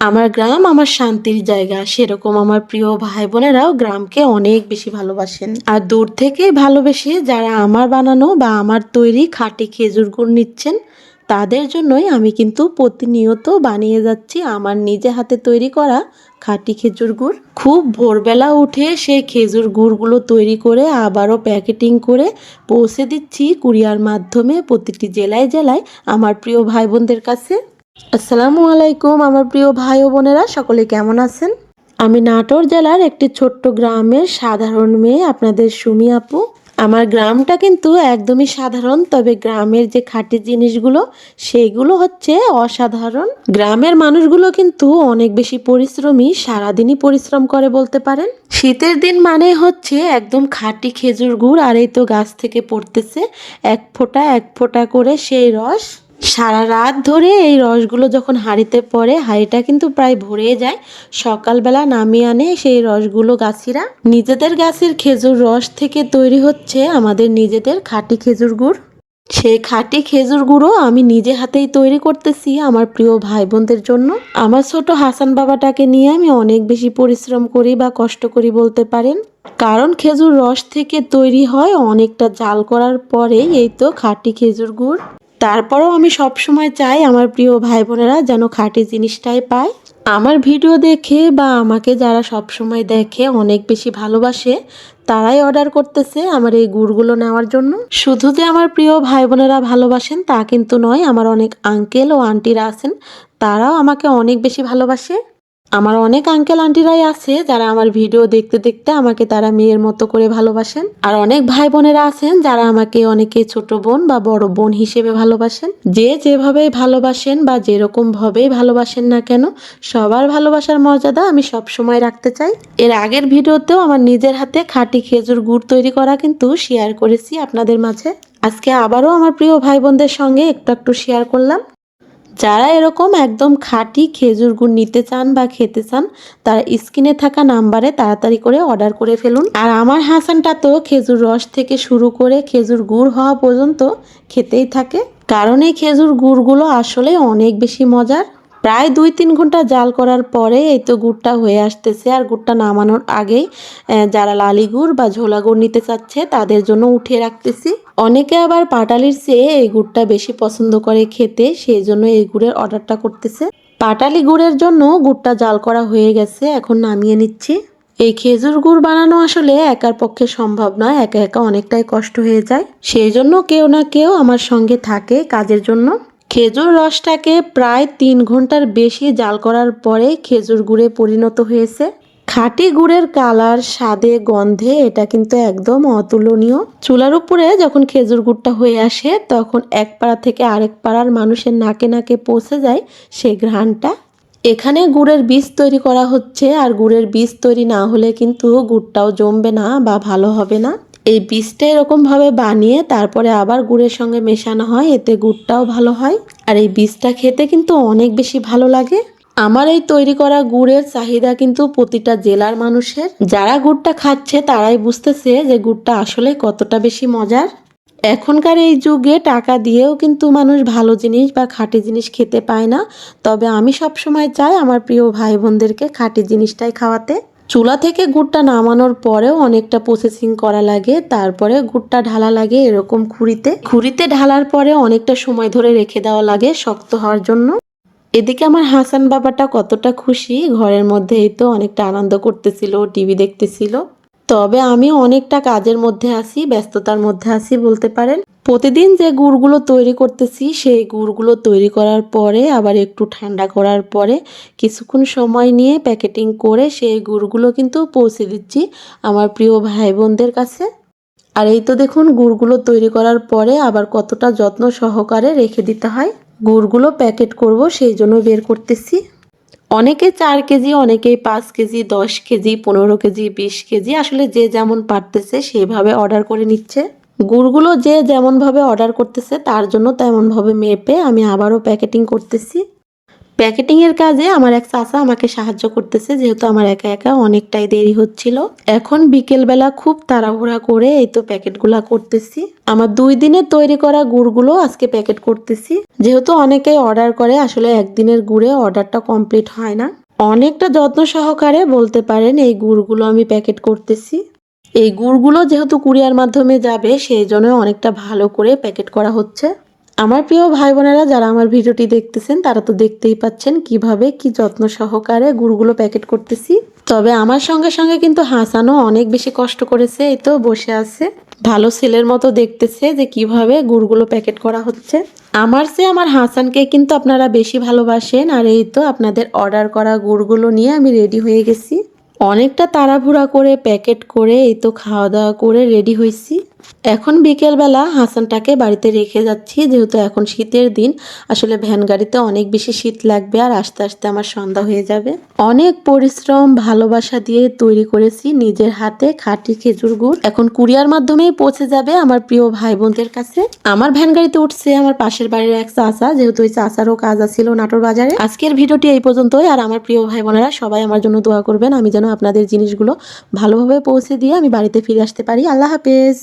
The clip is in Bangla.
আমার গ্রাম আমার শান্তির জায়গা, সেরকম আমার প্রিয় ভাই বোনেরাও গ্রামকে অনেক বেশি ভালোবাসেন। আর দূর থেকে ভালোবেসে যারা আমার বানানো বা আমার তৈরি খাঁটি খেজুর গুড় নিচ্ছেন, তাদের জন্যই আমি কিন্তু প্রতিনিয়ত বানিয়ে যাচ্ছি আমার নিজে হাতে তৈরি করা খাঁটি খেজুর গুড়। খুব ভোরবেলা উঠে সেই খেজুর গুড়গুলো তৈরি করে আবারও প্যাকেটিং করে পৌঁছে দিচ্ছি কুরিয়ার মাধ্যমে প্রতিটি জেলায় জেলায় আমার প্রিয় ভাই বোনদের কাছে। আসসালামু আলাইকুম আমার প্রিয় ভাই ও বোনেরা, সকলে কেমন আছেন? আমি নাটোর জেলার একটি ছোট্ট গ্রামের সাধারণ মেয়ে, আপনাদের সুমি আপু। আমার গ্রামটা কিন্তু একদমই সাধারণ, তবে গ্রামের যে খাঁটি জিনিসগুলো সেইগুলো হচ্ছে অসাধারণ। গ্রামের মানুষগুলো কিন্তু অনেক বেশি পরিশ্রমী, সারাদিনই পরিশ্রম করে বলতে পারেন। শীতের দিন মানে হচ্ছে একদম খাঁটি খেজুর গুড়, আর এই তো গাছ থেকে পড়তেছে এক ফোঁটা এক ফোঁটা করে সেই রস। সারা রাত ধরে এই রসগুলো যখন হাঁড়িতে পড়ে, হাঁড়িটা কিন্তু প্রায় ভরে যায়। সকালবেলা নামিয়ে আনে সেই রসগুলো গাছিরা। নিজেদের গাছের খেজুর রস থেকে তৈরি হচ্ছে আমাদের নিজেদের খাঁটি খেজুর গুড়। সেই খাঁটি খেজুর গুঁড়ো আমি নিজে হাতেই তৈরি করতেছি আমার প্রিয় ভাই বোনদের জন্য। আমার ছোট হাসান বাবাটাকে নিয়ে আমি অনেক বেশি পরিশ্রম করি বা কষ্ট করি বলতে পারেন, কারণ খেজুর রস থেকে তৈরি হয় অনেকটা জাল করার পরে এই তো খাঁটি খেজুর গুড়। তারপরেও আমি সব সময় চাই আমার প্রিয় ভাই বোনেরা যেন খাঁটি জিনিসটাই পায়। আমার ভিডিও দেখে বা আমাকে যারা সব সময় দেখে অনেক বেশি ভালোবাসে, তারাই অর্ডার করতেছে আমার এই গুড়গুলো নেওয়ার জন্য। শুধু যে আমার প্রিয় ভাই বোনেরা ভালোবাসেন তা কিন্তু নয়, আমার অনেক আঙ্কেল ও আন্টিরা আছেন, তারাও আমাকে অনেক বেশি ভালোবাসে। আমার অনেক আঙ্কেল আন্টিরাই আছে যারা আমার ভিডিও দেখতে দেখতে আমাকে তারা মেয়ের মতো করে ভালোবাসেন। আর অনেক ভাই বোনেরা আছেন যারা আমাকে অনেকে ছোট বোন বা বড় বোন হিসেবে ভালোবাসেন। যে যেভাবে ভালোবাসেন বা যেরকম ভাবেই ভালোবাসেন না কেন, সবার ভালোবাসার মর্যাদা আমি সব সময় রাখতে চাই। এর আগের ভিডিওতেও আমার নিজের হাতে খাঁটি খেজুর গুড় তৈরি করা কিন্তু শেয়ার করেছি আপনাদের মাঝে। আজকে আবারও আমার প্রিয় ভাই বোনদের সঙ্গে একটু একটু শেয়ার করলাম। যারা এরকম একদম খাঁটি খেজুর গুড় নিতে চান বা খেতে চান, তারা স্ক্রিনে থাকা নাম্বারে তাড়াতাড়ি করে অর্ডার করে ফেলুন। আর আমার হাসানটা তো খেজুর রস থেকে শুরু করে খেজুর গুড় হওয়া পর্যন্ত খেতেই থাকে, কারণ এই খেজুর গুড়গুলো আসলে অনেক বেশি মজার। প্রায় 2-3 ঘন্টা জাল করার পরে এই তো গুড়টা হয়ে আসতেছে। আর গুড়টা নামানোর আগেই যারা লালি গুড় বা ঝোলা গুড় নিতে চাচ্ছে তাদের জন্য উঠিয়ে রাখতেছি। অনেকে আবার পাটালির চেয়ে এই গুড়টা বেশি পছন্দ করে খেতে, সেই জন্য এই গুড়ের অর্ডারটা করতেছে। পাটালি গুড়ের জন্য গুড়টা জাল করা হয়ে গেছে, এখন নামিয়ে নিচ্ছি। এই খেজুর গুড় বানানো আসলে একার পক্ষে সম্ভব নয়, একা একা অনেকটাই কষ্ট হয়ে যায়, সেই জন্য কেউ না কেউ আমার সঙ্গে থাকে কাজের জন্য। খেজুর রসটাকে প্রায় 3 ঘন্টার বেশি জাল করার পরে খেজুর গুড়ে পরিণত হয়েছে। খাঁটি গুড়ের কালার, স্বাদে, গন্ধে এটা কিন্তু একদম অতুলনীয়। চুলার উপরে যখন খেজুর গুড়টা হয়ে আসে, তখন এক পাড়া থেকে আরেক পাড়ার মানুষের নাকে নাকে পৌঁছে যায় সেই ঘ্রাণটা। এখানে গুড়ের বীজ তৈরি করা হচ্ছে, আর গুড়ের বীজ তৈরি না হলে কিন্তু গুড়টাও জমবে না বা ভালো হবে না। এই বীজটা এরকমভাবে বানিয়ে তারপরে আবার গুড়ের সঙ্গে মেশানো হয়, এতে গুড়টাও ভালো হয়। আর এই বীজটা খেতে কিন্তু অনেক বেশি ভালো লাগে। আমার এই তৈরি করা গুড়ের চাহিদা কিন্তু প্রতিটা জেলার মানুষের। যারা গুড়টা খাচ্ছে তারাই বুঝতেছে যে গুড়টা আসলে কতটা বেশি মজার। এখনকার এই যুগে টাকা দিয়েও কিন্তু মানুষ ভালো জিনিস বা খাঁটি জিনিস খেতে পায় না, তবে আমি সব সময় চাই আমার প্রিয় ভাই বোনদেরকে খাঁটি জিনিসটাই খাওয়াতে। চুলা থেকে গুড়টা নামানোর পরেও অনেকটা প্রসেসিং করা লাগে, তারপরে গুড়টা ঢালা লাগে এরকম খুঁড়িতে ঢালার পরে অনেকটা সময় ধরে রেখে দেওয়া লাগে শক্ত হওয়ার জন্য। এদিকে আমার হাসান বাবাটা কতটা খুশি, ঘরের মধ্যেই তো অনেকটা আনন্দ করতেছিল, টিভি দেখতেছিল। তবে আমি অনেকটা কাজের মধ্যে আছি, ব্যস্ততার মধ্যে আছি বলতে পারেন। প্রতিদিন যে গুড়গুলো তৈরি করতেছি সেই গুড়গুলো তৈরি করার পরে আবার একটু ঠান্ডা করার পরে কিছুক্ষণ সময় নিয়ে প্যাকেটিং করে সেই গুড়গুলো কিন্তু পৌঁছে দিচ্ছি আমার প্রিয় ভাই বোনদের কাছে। আর এই তো দেখুন গুড়গুলো তৈরি করার পরে আবার কতটা যত্ন সহকারে রেখে দিতে হয়। গুড়গুলো প্যাকেট করব সেই জন্য বের করতেছি। অনেকে 4 কেজি, অনেকেই 5 কেজি, 10 কেজি, 15 কেজি, 20 কেজি, আসলে যে যেমন পারতেছে সেভাবে অর্ডার করে নিচ্ছে। গুড়গুলো যে যেমনভাবে অর্ডার করতেছে তার জন্য তেমনভাবে মেপে আমি আবারও প্যাকেটিং করতেছি। প্যাকেটিং এর কাজে আমার এক চাচা আমাকে সাহায্য করতেছে, যেহেতু আমার একা একা অনেকটাই দেরি হচ্ছিল। এখন বিকেল বেলা খুব তাড়াহুড়া করে এই তো প্যাকেটগুলা করতেছি। আমার 2 দিনের তৈরি করা গুড়গুলো আজকে প্যাকেট করতেছি। যেহেতু অনেকেই অর্ডার করে, আসলে একদিনের গুড়ে অর্ডারটা কমপ্লিট হয় না। অনেকটা যত্ন সহকারে বলতে পারেন এই গুড়গুলো আমি প্যাকেট করতেছি। এই গুড়গুলো যেহেতু কুরিয়ার মাধ্যমে যাবে, সেই জন্য অনেকটা ভালো করে প্যাকেট করা হচ্ছে। আমার প্রিয় ভাই বোনেরা যারা আমার ভিডিওটি দেখতেছেন, তারা তো দেখতেই পাচ্ছেন কিভাবে কি যত্ন সহকারে গুড়গুলো প্যাকেট করতেছি। তবে আমার সঙ্গে সঙ্গে কিন্তু হাসানও অনেক বেশি কষ্ট করেছে, এই তো বসে আছে ভালো ছেলের মতো দেখতেছে যে কিভাবে গুড়গুলো প্যাকেট করা হচ্ছে। আমার চেয়ে আমার হাসানকে কিন্তু আপনারা বেশি ভালোবাসেন। আর এই তো আপনাদের অর্ডার করা গুড়গুলো নিয়ে আমি রেডি হয়ে গেছি। অনেকটা তাড়াহুড়া করে প্যাকেট করে এই তো খাওয়া দাওয়া করে রেডি হয়েছি। এখন বিকেলবেলা হাসানটাকে বাড়িতে রেখে যাচ্ছি, যেহেতু এখন শীতের দিন। আসলে ভ্যান গাড়িতে অনেক বেশি শীত লাগবে, আর আস্তে আস্তে আমার সন্ধ্যা হয়ে যাবে। অনেক পরিশ্রম ভালোবাসা দিয়ে তৈরি করেছি নিজের হাতে খাঁটি খেজুর গুড়। এখন কুরিয়ার মাধ্যমেই পৌঁছে যাবে আমার প্রিয় ভাই বোনদের কাছে। আমার ভ্যান গাড়িতে উঠছে আমার পাশের বাড়ির এক চাচা, যেহেতু ওই চাচারও কাজ আছিল নাটোর বাজারে। আজকের ভিডিওটি এই পর্যন্তই। আর আমার প্রিয় ভাই বোনেরা সবাই আমার জন্য দোয়া করবেন, আমি যেন আপনাদের জিনিসগুলো ভালোভাবে পৌঁছে দিয়ে আমি বাড়িতে ফিরে আসতে পারি। আল্লাহ হাফেজ।